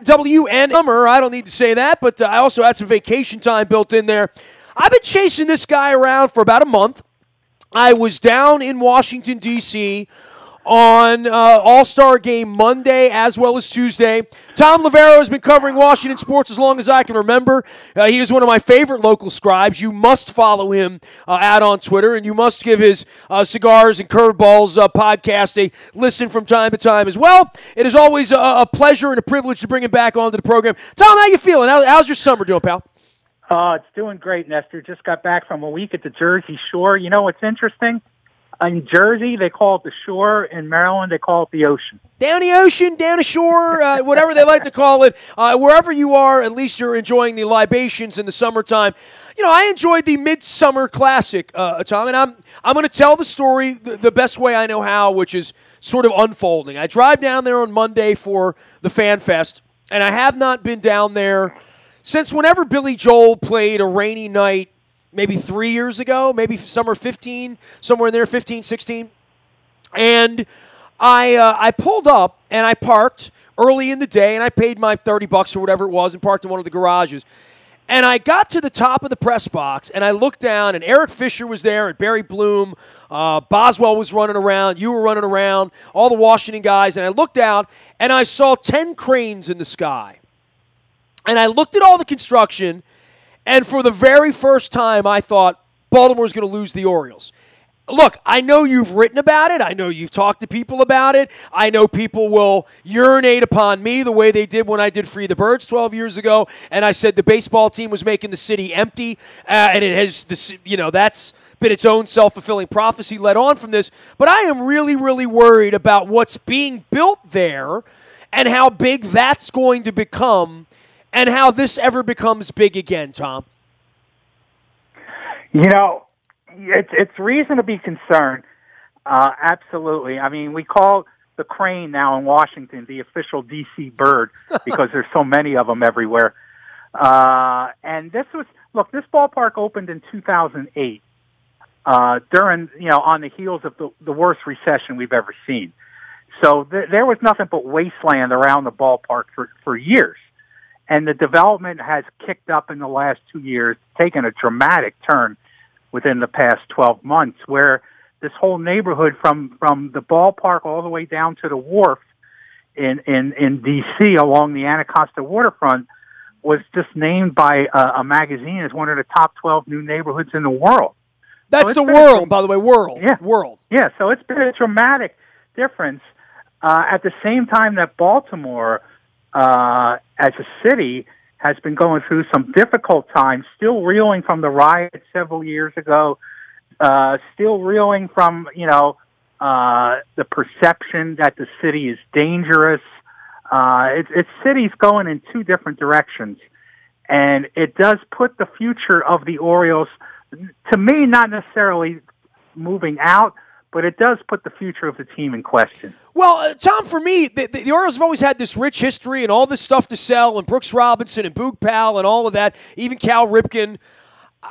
WNST. I don't need to say that, but I also had some vacation time built in there. I've been chasing this guy around for about a month. I was down in Washington, D.C., on All-Star Game Monday as well as Tuesday. Tom Lavero has been covering Washington sports as long as I can remember. He is one of my favorite local scribes. You must follow him out on Twitter, and you must give his Cigars and Curveballs podcast a listen from time to time as well. It is always a pleasure and a privilege to bring him back onto the program. Tom, how you feeling? How's your summer doing, pal? It's doing great, Nestor. Just got back from a week at the Jersey Shore. You know what's interesting? In Jersey, they call it the shore. In Maryland, they call it the ocean. Down the ocean, down the shore, whatever they like to call it. Wherever you are, at least you're enjoying the libations in the summertime. You know, I enjoyed the Midsummer Classic, Tom, and I'm going to tell the story the best way I know how, which is sort of unfolding. I drive down there on Monday for the Fan Fest, and I have not been down there since whenever Billy Joel played a rainy night, maybe 3 years ago, maybe summer 15, somewhere in there, 15, 16. And I pulled up and I parked early in the day, and I paid my $30 or whatever it was and parked in one of the garages. And I got to the top of the press box, and I looked down, and Eric Fisher was there, and Barry Bloom, Boswell was running around, you were running around, all the Washington guys. And I looked out, and I saw 10 cranes in the sky. And I looked at all the construction, and for the very first time, I thought Baltimore's going to lose the Orioles. Look, I know you've written about it. I know you've talked to people about it. I know people will urinate upon me the way they did when I did Free the Birds 12 years ago, and I said the baseball team was making the city empty, and it has, that's been its own self-fulfilling prophecy led on from this. But I am really, really worried about what's being built there and how big that's going to become, and how this ever becomes big again, Tom. You know, it's reason to be concerned. Absolutely. I mean, we call the crane now in Washington the official D.C. bird because there's so many of them everywhere. And this ballpark opened in 2008 during, on the heels of the worst recession we've ever seen. So there was nothing but wasteland around the ballpark for years. And the development has kicked up in the last 2 years, taken a dramatic turn within the past 12 months, where this whole neighborhood from the ballpark all the way down to the wharf in D.C. along the Anacostia waterfront was just named by a magazine as one of the top 12 new neighborhoods in the world. That's the world, by the way, world. Yeah. World. Yeah, so it's been a dramatic difference. At the same time that Baltimore, as a city, has been going through some difficult times, still reeling from the riots several years ago, still reeling from, the perception that the city is dangerous. It's cities going in two different directions. And it does put the future of the Orioles, to me, not necessarily moving out, but it does put the future of the team in question. Well, Tom, for me, the Orioles have always had this rich history and all this stuff to sell, and Brooks Robinson and Boog Powell and all of that, even Cal Ripken.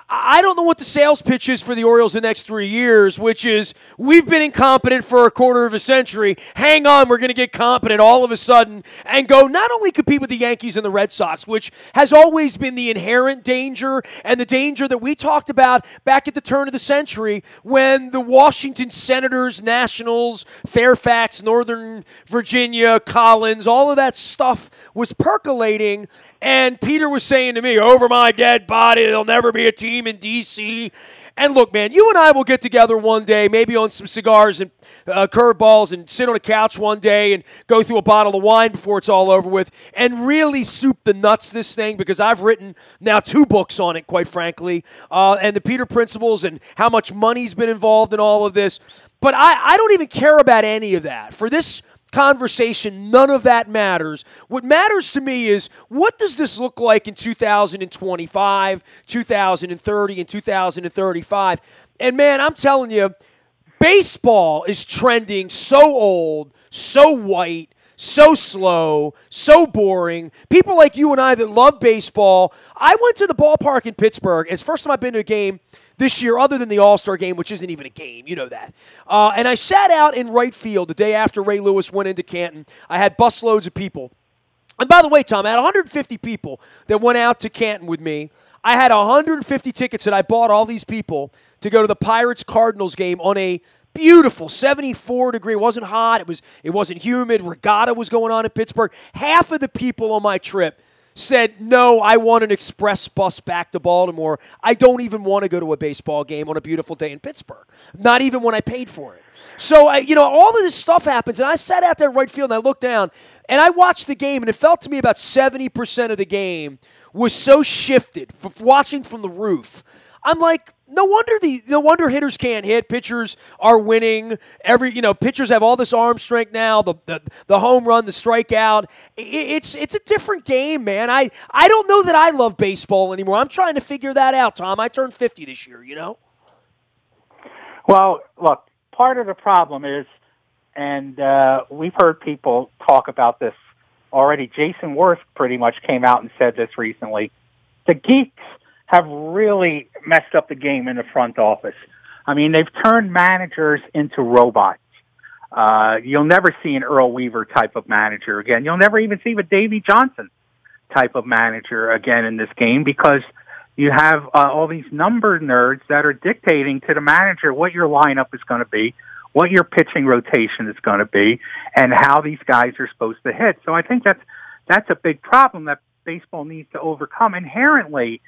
I don't know what the sales pitch is for the Orioles the next 3 years, which is we've been incompetent for a quarter of a century. Hang on, we're going to get competent all of a sudden and go not only compete with the Yankees and the Red Sox, which has always been the inherent danger and the danger that we talked about back at the turn of the century when the Washington Senators, Nationals, Fairfax, Northern Virginia, Collins, all of that stuff was percolating. And Peter was saying to me, over my dead body, there'll never be a team in D.C. And look, man, you and I will get together one day, maybe on some cigars and curveballs, and sit on a couch one day and go through a bottle of wine before it's all over with and really soup the nuts this thing, because I've written now 2 books on it, quite frankly, and the Peter Principles and how much money's been involved in all of this. But I don't even care about any of that. For this conversation, none of that matters. What matters to me is, what does this look like in 2025, 2030, and 2035? And man, I'm telling you, baseball is trending so old, so white, so slow, so boring. People like you and I that love baseball. I went to the ballpark in Pittsburgh. It's the first time I've been to a game this year, other than the All-Star game, which isn't even a game. You know that. And I sat out in right field the day after Ray Lewis went into Canton. I had busloads of people. And by the way, Tom, I had 150 people that went out to Canton with me. I had 150 tickets that I bought all these people to go to the Pirates-Cardinals game on a beautiful 74-degree. It wasn't hot. It wasn't humid. Regatta was going on in Pittsburgh. Half of the people on my trip said, no, I want an express bus back to Baltimore. I don't even want to go to a baseball game on a beautiful day in Pittsburgh, not even when I paid for it. So, all of this stuff happens, and I sat out there in right field, and I looked down, and I watched the game, and it felt to me about 70% of the game was so shifted, watching from the roof. I'm like, no wonder hitters can't hit. Pitchers are winning. Pitchers have all this arm strength now. The home run, the strikeout. It's a different game, man. I don't know that I love baseball anymore. I'm trying to figure that out, Tom. I turned 50 this year. Well, look, part of the problem is, and we've heard people talk about this already. Jason Worth pretty much came out and said this recently. The geeks have really messed up the game in the front office. I mean, they've turned managers into robots. You'll never see an Earl Weaver type of manager again. You'll never even see a Davey Johnson type of manager again in this game, because you have all these number nerds that are dictating to the manager what your lineup is going to be, what your pitching rotation is going to be, and how these guys are supposed to hit. So I think that's a big problem that baseball needs to overcome. Inherently,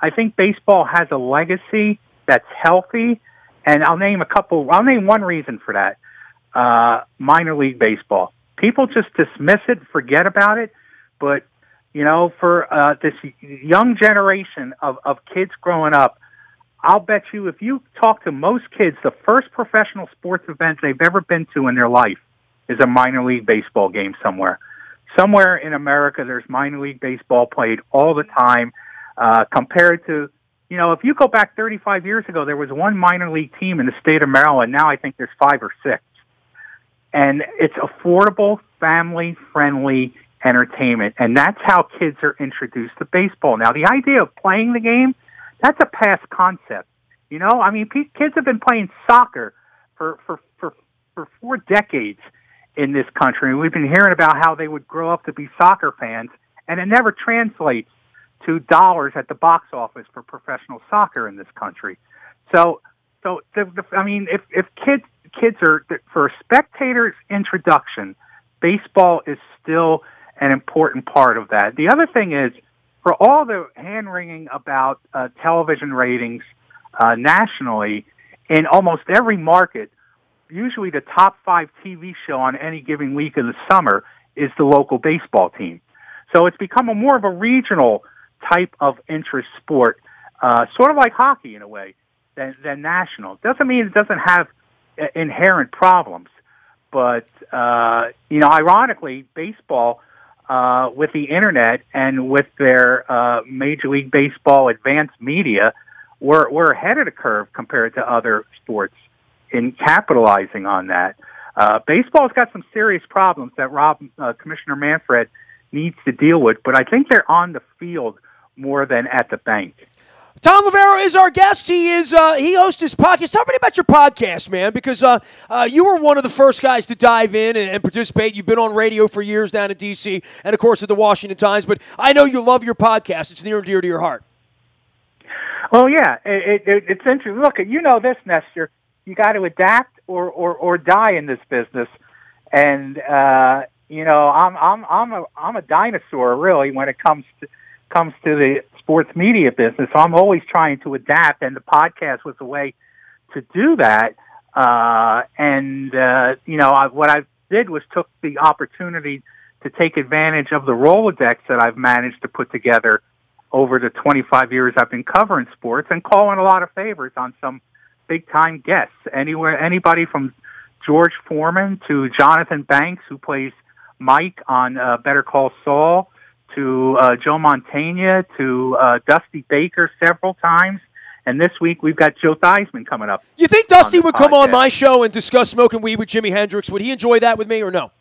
I think baseball has a legacy that's healthy, and I'll name one reason for that. Minor league baseball. People just dismiss it, forget about it, but, for this young generation of kids growing up, I'll bet you if you talk to most kids, the first professional sports event they've ever been to in their life is a minor league baseball game somewhere. Somewhere in America, there's minor league baseball played all the time. Compared to, if you go back 35 years ago, there was one minor league team in the state of Maryland. Now I think there's 5 or 6. And it's affordable, family-friendly entertainment. And that's how kids are introduced to baseball. Now, the idea of playing the game, that's a past concept. Kids have been playing soccer for 4 decades in this country. We've been hearing about how they would grow up to be soccer fans, and it never translates to dollars at the box office for professional soccer in this country. If kids are, for a spectator's introduction, baseball is still an important part of that. The other thing is, for all the hand-wringing about television ratings nationally, in almost every market, usually the top 5 TV show on any given week in the summer is the local baseball team. So it's become more of a regional type of interest sport, sort of like hockey in a way, than national. Doesn't mean it doesn't have inherent problems, but ironically, baseball, with the internet and with their Major League Baseball advanced media, we're ahead of the curve compared to other sports in capitalizing on that. Baseball's got some serious problems that Commissioner Manfred needs to deal with, but I think they're on the field more than at the bank. Tom Loverro is our guest. He hosts his podcast. Tell me about your podcast, man, because you were one of the first guys to dive in and participate. You've been on radio for years down in D.C. and, of course, at the Washington Times, but I know you love your podcast. It's near and dear to your heart. Well, yeah, it's interesting. Look, this, Nestor. You got to adapt or die in this business, and I'm a dinosaur really when it comes to the sports media business. So I'm always trying to adapt, and the podcast was a way to do that. What I did was took the opportunity to take advantage of the Rolodex that I've managed to put together over the 25 years I've been covering sports, and call in a lot of favors on some big-time guests. Anybody from George Foreman to Jonathan Banks, who plays Mike on Better Call Saul, to Joe Montana, to Dusty Baker several times. And this week we've got Joe Theismann coming up. You think Dusty would come on my show and discuss smoking weed with Jimi Hendrix? Would he enjoy that with me or no?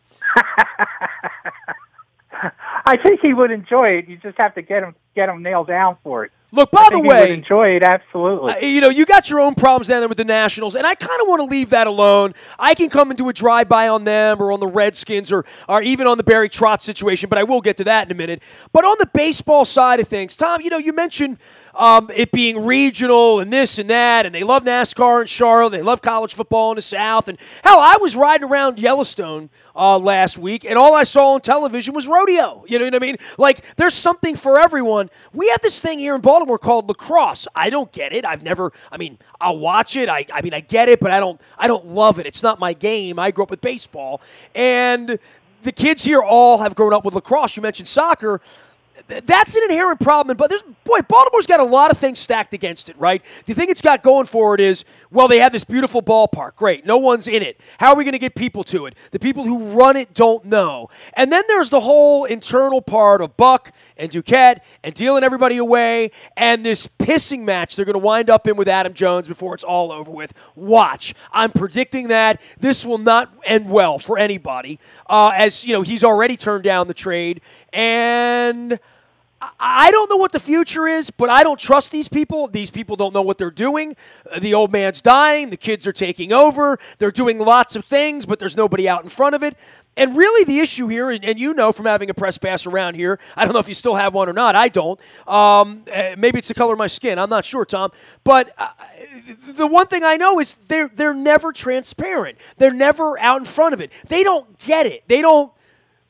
I think he would enjoy it. You just have to get him get them nailed down for it. Look, by the You way, would enjoy it, absolutely. You got your own problems down there with the Nationals, and I kind of want to leave that alone. I can come and do a drive-by on them or on the Redskins or even on the Barry Trotz situation, but I will get to that in a minute. But on the baseball side of things, Tom, you mentioned it being regional and this and that, and they love NASCAR in Charlotte, they love college football in the South, and hell, I was riding around Yellowstone last week, and all I saw on television was rodeo. You know what I mean? Like, there's something for everyone. We have this thing here in Baltimore called lacrosse. I don't get it. I'll watch it. I get it, but I don't love it. It's not my game. I grew up with baseball, and the kids here all have grown up with lacrosse. You mentioned soccer. That's an inherent problem, but Baltimore's got a lot of things stacked against it, right? The thing it's got going for it is, well, they have this beautiful ballpark. Great. No one's in it. How are we going to get people to it? The people who run it don't know. And then there's the whole internal part of Buck and Duquette and dealing everybody away and this pissing match they're going to wind up in with Adam Jones before it's all over with. Watch. I'm predicting that this will not end well for anybody, as he's already turned down the trade. And I don't know what the future is, but I don't trust these people. These people don't know what they're doing. The old man's dying. The kids are taking over. They're doing lots of things, but there's nobody out in front of it. And really the issue here, and from having a press pass around here, I don't know if you still have one or not. I don't. Maybe it's the color of my skin. I'm not sure, Tom. But the one thing I know is they're never transparent. They're never out in front of it. They don't get it. They don't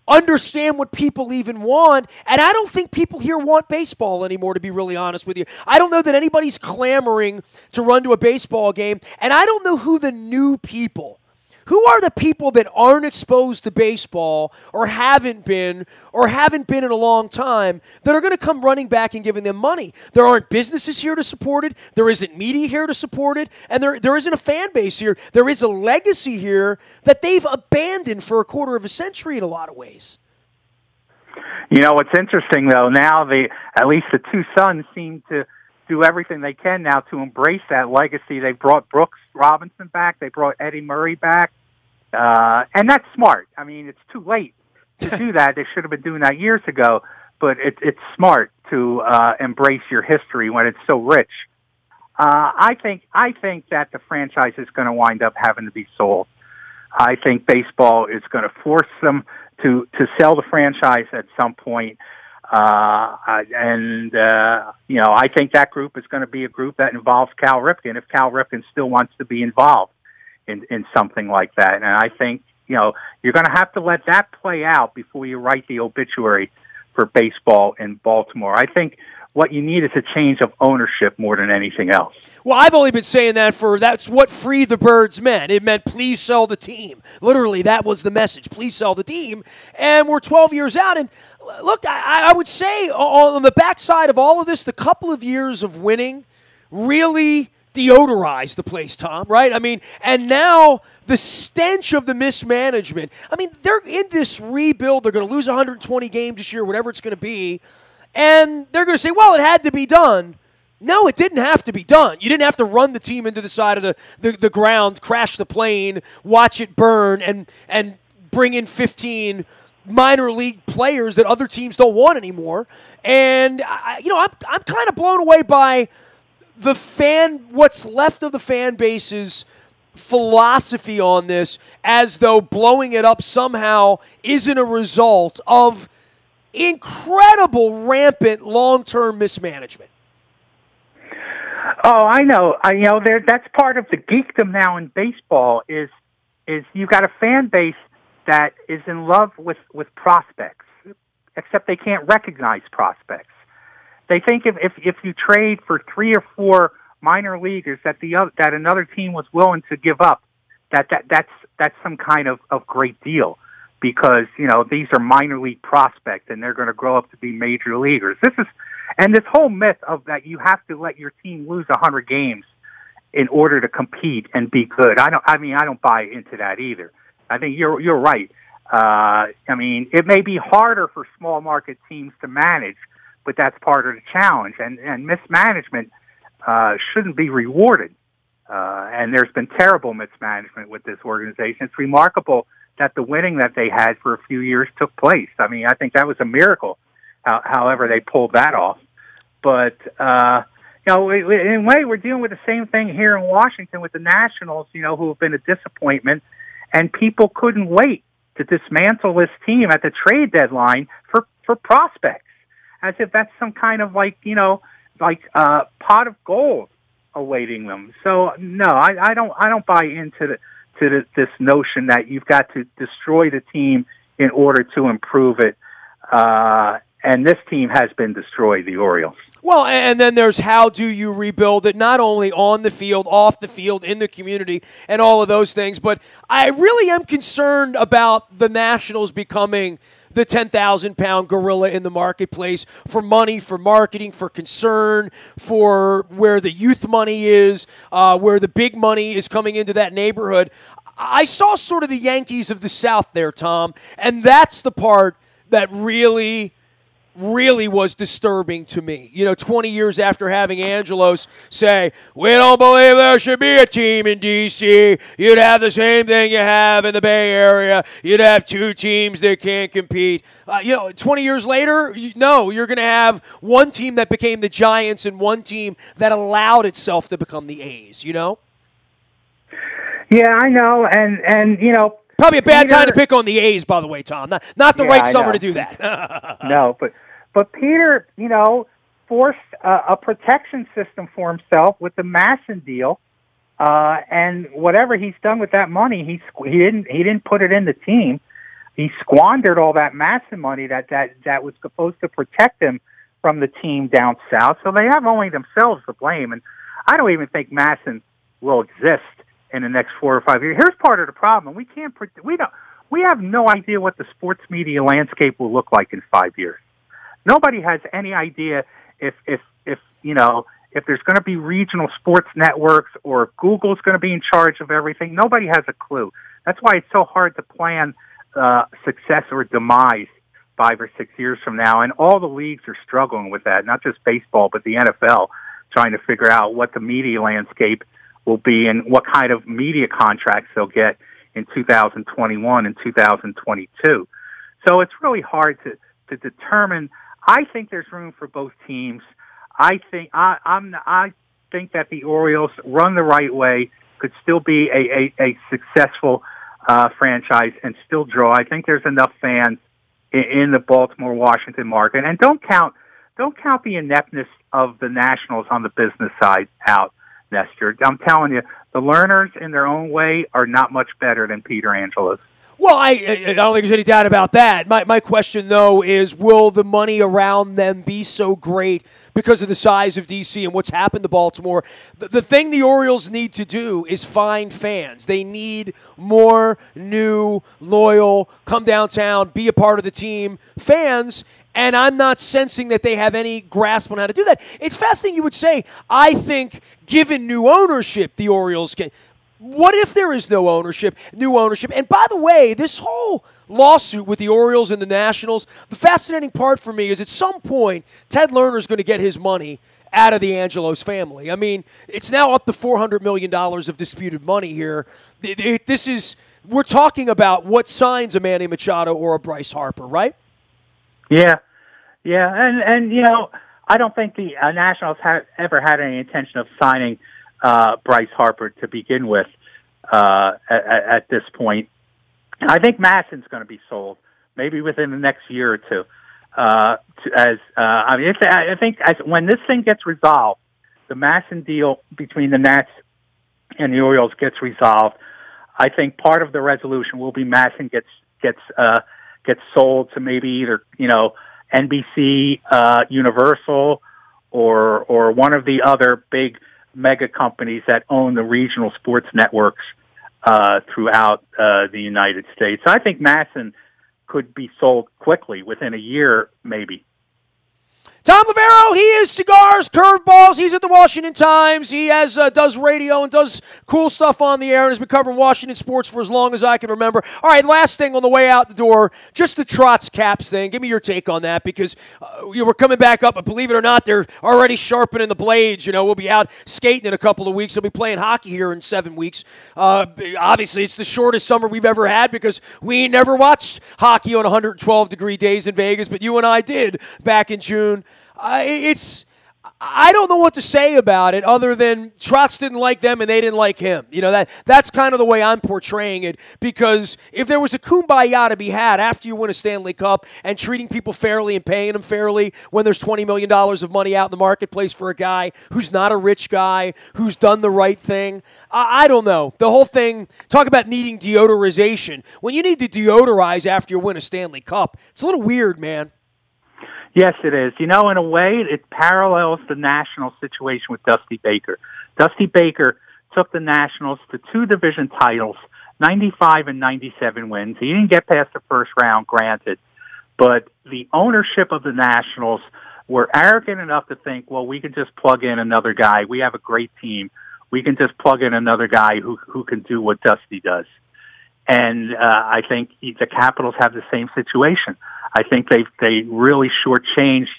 understand what people even want, and I don't think people here want baseball anymore, to be really honest with you. I don't know that anybody's clamoring to run to a baseball game, and I don't know who the new people, who are the people that aren't exposed to baseball or haven't been in a long time that are going to come running back and giving them money. There aren't businesses here to support it. There isn't media here to support it. And there isn't a fan base here. There is a legacy here that they've abandoned for a quarter of a century in a lot of ways. What's interesting, though, now at least the two sons seem to do everything they can now to embrace that legacy. They brought Brooks Robinson back. They brought Eddie Murray back. And that's smart. I mean, it's too late to do that. They should have been doing that years ago, but it's smart to embrace your history when it's so rich. I think that the franchise is going to wind up having to be sold. I think baseball is going to force them to sell the franchise at some point. I think that group is going to be a group that involves Cal Ripken if Cal Ripken still wants to be involved in something like that. And I think, you're going to have to let that play out before you write the obituary for baseball in Baltimore. I think what you need is a change of ownership more than anything else. Well, I've only been saying that's what Free the Birds meant. It meant please sell the team. Literally, that was the message. Please sell the team. And we're 12 years out. And look, I would say on the backside of all of this, the couple of years of winning really deodorized the place, Tom, right? I mean, and now the stench of the mismanagement. I mean, they're in this rebuild. They're going to lose 120 games this year, whatever it's going to be. And they're going to say, well, it had to be done. No, it didn't have to be done. You didn't have to run the team into the side of the ground, crash the plane, watch it burn, and bring in 15 minor league players that other teams don't want anymore. And, I'm kind of blown away by what's left of the fan base's philosophy on this, as though blowing it up somehow isn't a result of incredible, rampant, long-term mismanagement. Oh, I know. That's part of the geekdom now in baseball is you've got a fan base that is in love with prospects, except they can't recognize prospects. They think if you trade for 3 or 4 minor leaguers that another team was willing to give up, that's some kind of great deal, because these are minor league prospects and they're going to grow up to be major leaguers. This whole myth of that you have to let your team lose 100 games in order to compete and be good. I don't buy into that either. I think you're right. It may be harder for small market teams to manage, but that's part of the challenge. And mismanagement shouldn't be rewarded. And there's been terrible mismanagement with this organization. It's remarkable that the winning that they had for a few years took place. I think that was a miracle, however they pulled that off. But you know, in a way, we're dealing with the same thing here in Washington with the Nationals, you know, who have been a disappointment, and people couldn't wait to dismantle this team at the trade deadline for prospects, as if that's some kind of like, you know, like pot of gold awaiting them. So no, I don't buy into this notion that you've got to destroy the team in order to improve it. And this team has been destroyed, the Orioles. Well, and then there's how do you rebuild it, not only on the field, off the field, in the community, and all of those things. But I really am concerned about the Nationals becoming the 10,000-pound gorilla in the marketplace for money, for marketing, for concern, for where the youth money is, where the big money is coming into that neighborhood. I saw sort of the Yankees of the South there, Tom, and that's the part that really was disturbing to me. You know, 20 years after having Angelos say, we don't believe there should be a team in D.C., you'd have the same thing you have in the Bay Area. You'd have two teams that can't compete. 20 years later, you're going to have one team that became the Giants and one team that allowed itself to become the A's, you know? Yeah, I know, and you know, probably a bad time to pick on the A's, by the way, Tom. Not the right summer to do that. No, but Peter, you know, forced a protection system for himself with the Masson deal, and whatever he's done with that money, he didn't put it in the team. He squandered all that Masson money that was supposed to protect him from the team down south. So they have only themselves to blame, and I don't even think Masson will exist in the next 4 or 5 years. Here's part of the problem: we have no idea what the sports media landscape will look like in 5 years. Nobody has any idea if you know, if there's going to be regional sports networks or if Google's going to be in charge of everything. Nobody has a clue. That's why it's so hard to plan success or demise 5 or 6 years from now. And all the leagues are struggling with that, not just baseball, but the NFL, trying to figure out what the media landscape will be and what kind of media contracts they'll get in 2021 and 2022. So it's really hard to determine. I think there's room for both teams. I think that the Orioles, run the right way, could still be a successful franchise and still draw. I think there's enough fans in the Baltimore, Washington market. And don't count the ineptness of the Nationals on the business side out, Nestor. I'm telling you, the Lerners in their own way are not much better than Peter Angelos. Well, I don't think there's any doubt about that. My question, though, is will the money around them be so great because of the size of D.C. and what's happened to Baltimore? The thing the Orioles need to do is find fans. They need more new, loyal, come downtown, be a part of the team fans, and I'm not sensing that they have any grasp on how to do that. It's fascinating you would say, I think, given new ownership, the Orioles can. What if there is no ownership, new ownership? And by the way, this whole lawsuit with the Orioles and the Nationals, the fascinating part for me is at some point, Ted Lerner's going to get his money out of the Angelos family. I mean, it's now up to $400 million of disputed money here. We're talking about what signs a Manny Machado or a Bryce Harper, right? Yeah. And you know, I don't think the Nationals ever had any intention of signing Bryce Harper to begin with at this point. I think Masson's going to be sold maybe within the next year or two. I think when this thing gets resolved, the Masson deal between the Nats and the Orioles gets resolved, I think part of the resolution will be Masson gets sold to maybe either, you know, NBC, Universal, or one of the other big mega companies that own the regional sports networks throughout the United States. I think Masson could be sold quickly within a year, maybe. Tom Lavero, he is Cigars, Curveballs. He's at the Washington Times. He does radio and does cool stuff on the air and has been covering Washington sports for as long as I can remember. All right, last thing on the way out the door, just the Trotz Caps thing. Give me your take on that because we're coming back up, but believe it or not, they're already sharpening the blades. You know, we'll be out skating in a couple of weeks. We'll be playing hockey here in 7 weeks. Obviously, it's the shortest summer we've ever had because we never watched hockey on 112-degree days in Vegas, but you and I did back in June. I don't know what to say about it other than Trotz didn't like them and they didn't like him. You know, that's kind of the way I'm portraying it, because if there was a kumbaya to be had after you win a Stanley Cup and treating people fairly and paying them fairly when there's $20 million of money out in the marketplace for a guy who's not a rich guy, who's done the right thing, I don't know. The whole thing, talk about needing deodorization. When you need to deodorize after you win a Stanley Cup, it's a little weird, man. Yes, it is. You know, in a way, it parallels the Nationals situation with Dusty Baker. Dusty Baker took the Nationals to 2 division titles, 95 and 97 wins. He didn't get past the first round, granted, but the ownership of the Nationals were arrogant enough to think, well, we can just plug in another guy. We have a great team. We can just plug in another guy who can do what Dusty does. And I think the Capitals have the same situation. I think they really shortchanged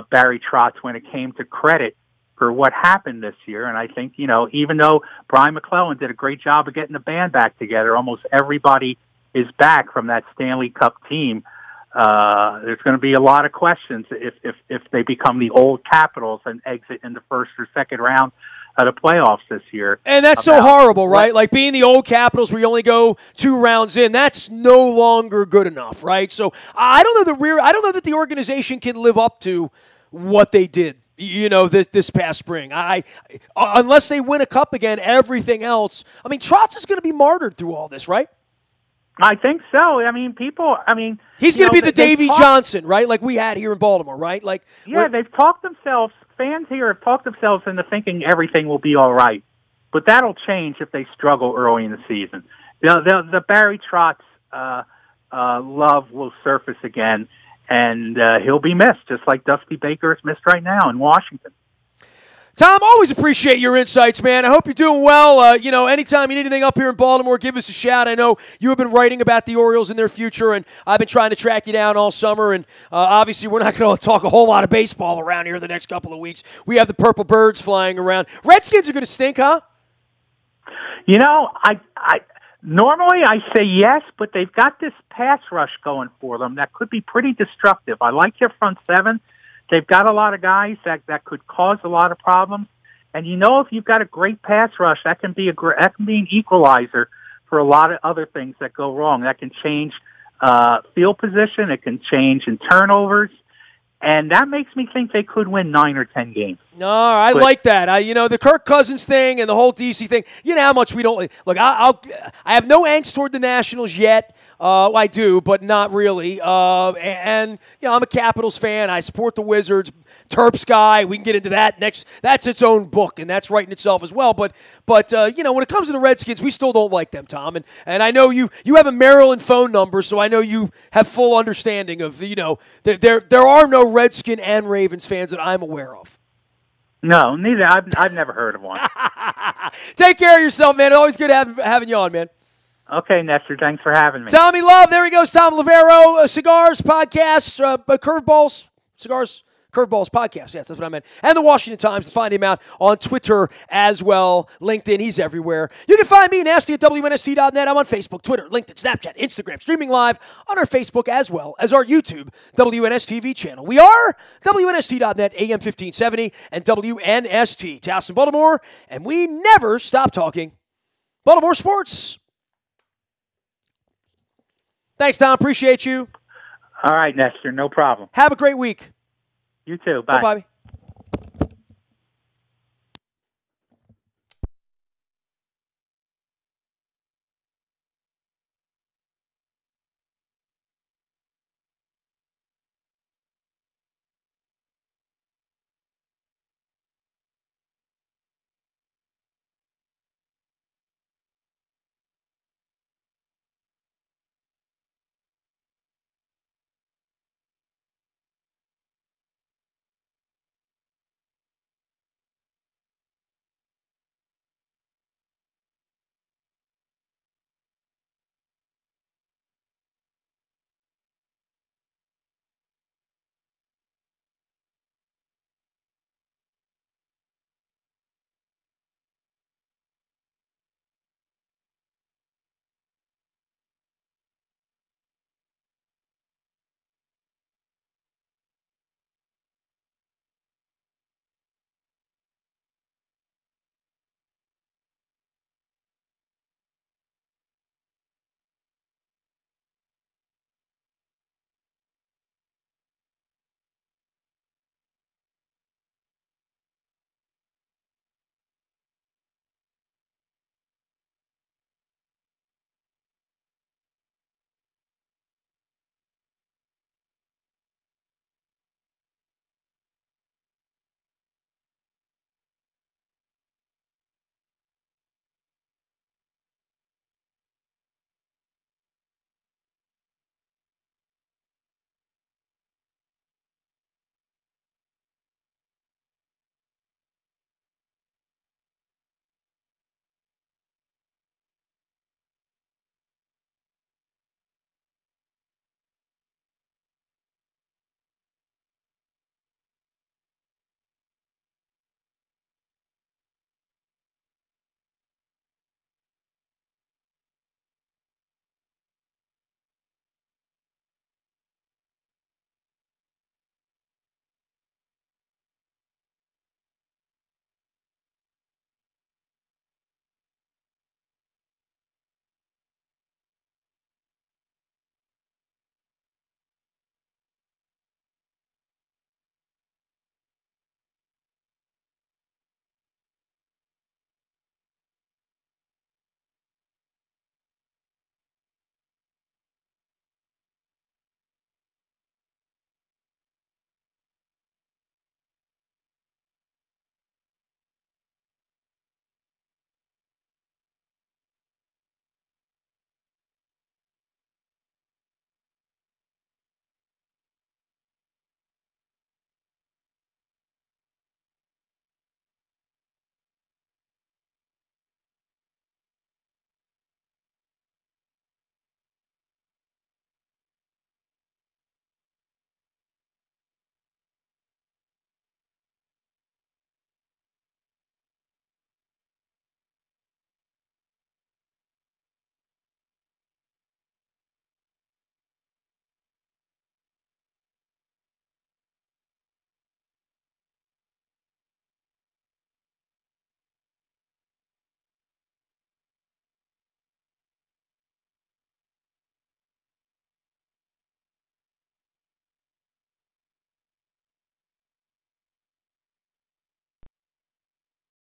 Barry Trotz when it came to credit for what happened this year. And I think, you know, even though Brian McClellan did a great job of getting the band back together, almost everybody is back from that Stanley Cup team. There's going to be a lot of questions if they become the old Capitals and exit in the first or second round of the playoffs this year. And that's so horrible, right? Like being the old Capitals where you only go 2 rounds in, that's no longer good enough, right? So I don't know that the organization can live up to what they did, you know, this past spring. Unless they win a cup again, everything else. I mean, Trotz is going to be martyred through all this, right? I think so. I mean, he's going to be the Davey Johnson, right? Like we had here in Baltimore, right? Like, yeah, they've talked themselves. Fans here have talked themselves into thinking everything will be all right, but that'll change if they struggle early in the season. The Barry Trotz love will surface again, and he'll be missed, just like Dusty Baker is missed right now in Washington. Tom, always appreciate your insights, man. I hope you're doing well. You know, anytime you need anything up here in Baltimore, give us a shout. I know you have been writing about the Orioles and their future, and I've been trying to track you down all summer. And obviously, we're not going to talk a whole lot of baseball around here the next couple of weeks. We have the purple birds flying around. Redskins are going to stink, huh? You know, normally I say yes, but they've got this pass rush going for them that could be pretty destructive. I like their front seven. They've got a lot of guys that could cause a lot of problems. And you know, if you've got a great pass rush, that can be an equalizer for a lot of other things that go wrong. That can change field position. It can change in turnovers. And that makes me think they could win 9 or 10 games. No, I like that. You know, the Kirk Cousins thing and the whole DC thing, you know how much we don't – look, I have no angst toward the Nationals yet. I do, but not really. And you know, I'm a Capitals fan. I support the Wizards. Terps guy. We can get into that next. That's its own book, and that's writing itself as well. But you know, when it comes to the Redskins, we still don't like them, Tom. And I know you have a Maryland phone number, so I know you have full understanding of, you know, there are no Redskin and Ravens fans that I'm aware of. No, neither. I've never heard of one. Take care of yourself, man. Always good having you on, man. Okay, Nestor, thanks for having me. Tommy Love, there he goes. Tom Lavero, Cigars Podcast, Curveballs, Cigars, Curveballs Podcast. Yes, that's what I meant. And the Washington Times, to find him out on Twitter as well. LinkedIn, he's everywhere. You can find me, Nasty, at WNST.net. I'm on Facebook, Twitter, LinkedIn, Snapchat, Instagram, streaming live on our Facebook as well as our YouTube WNSTV channel. We are WNST.net, AM 1570, and WNST, Towson, Baltimore, and we never stop talking Baltimore sports. Thanks, Tom. Appreciate you. All right, Nestor. No problem. Have a great week. You too. Bye. Bye-bye.